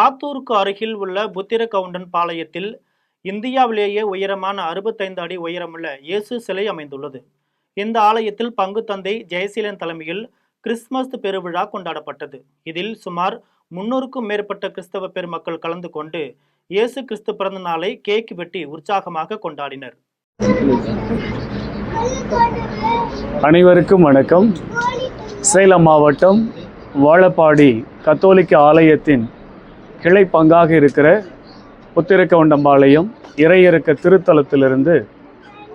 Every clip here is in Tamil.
ஆத்தூருக்கு அருகில் உள்ள புத்திரகவுண்டன் பாளையத்தில் இந்தியாவிலேயே உயரமான 65 அடி உயரமுள்ள இயேசு சிலை அமைந்துள்ளது. இந்த ஆலயத்தில் பங்கு தந்தை ஜெயசீலன் தலைமையில் கிறிஸ்துமஸ் பெருவிழா கொண்டாடப்பட்டது. இதில் சுமார் 300க்கும் மேற்பட்ட கிறிஸ்தவ பெருமக்கள் கலந்து கொண்டு இயேசு கிறிஸ்து பிறந்த நாளை கேக் வெட்டி உற்சாகமாக கொண்டாடினர். அனைவருக்கும் வணக்கம். சேலம் மாவட்டம் வாழப்பாடி கத்தோலிக்க ஆலயத்தின் கிளை பங்காக இருக்கிற புத்திரகவுண்டம்பாளையம் இறையிறக்க திருத்தலத்திலிருந்து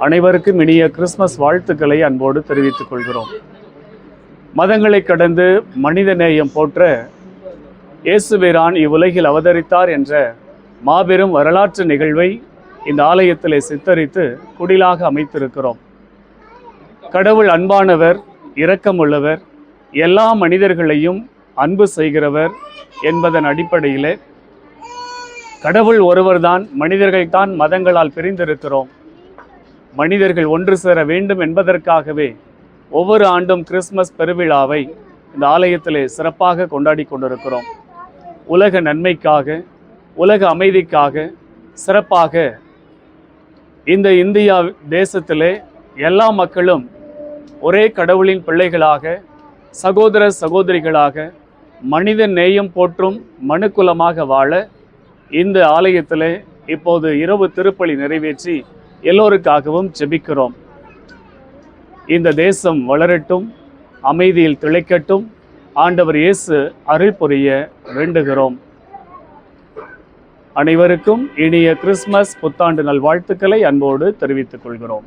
அனைவருக்கும் இனிய கிறிஸ்மஸ் வாழ்த்துக்களை அன்போடு தெரிவித்துக் கொள்கிறோம். மதங்களை கடந்து மனித நேயம் போற்ற இயேசுபிரான் இவ்வுலகில் அவதரித்தார் என்ற மாபெரும் வரலாற்று நிகழ்வை இந்த ஆலயத்திலே சித்தரித்து குடிலாக அமைத்திருக்கிறோம். கடவுள் அன்பானவர், இரக்கமுள்ளவர், எல்லா மனிதர்களையும் அன்பு செய்கிறவர் என்பதன் அடிப்படையிலே கடவுள் ஒருவர்தான், மனிதர்கள்தான் மதங்களால் பிரிந்திருக்கிறோம். மனிதர்கள் ஒன்று சேர வேண்டும் என்பதற்காகவே ஒவ்வொரு ஆண்டும் கிறிஸ்மஸ் பெருவிழாவை இந்த ஆலயத்திலே சிறப்பாக கொண்டாடி கொண்டிருக்கிறோம். உலக நன்மைக்காக, உலக அமைதிக்காக சிறப்பாக இந்த இந்தியா தேசத்திலே எல்லா மக்களும் ஒரே கடவுளின் பிள்ளைகளாக, சகோதர சகோதரிகளாக, மனித நேயம் போற்றும் மனுக்குலமாக வாழ இந்த ஆலயத்தில் இப்போது இரவு திருப்பலி நிறைவேற்றி எல்லோருக்காகவும் ஜெபிக்கிறோம். இந்த தேசம் வளரட்டும், அமைதியில் திளைக்கட்டும், ஆண்டவர் இயேசு அருள் புரிய வேண்டுகிறோம். அனைவருக்கும் இனிய கிறிஸ்மஸ் புத்தாண்டு நல்வாழ்த்துக்களை அன்போடு தெரிவித்துக் கொள்கிறோம்.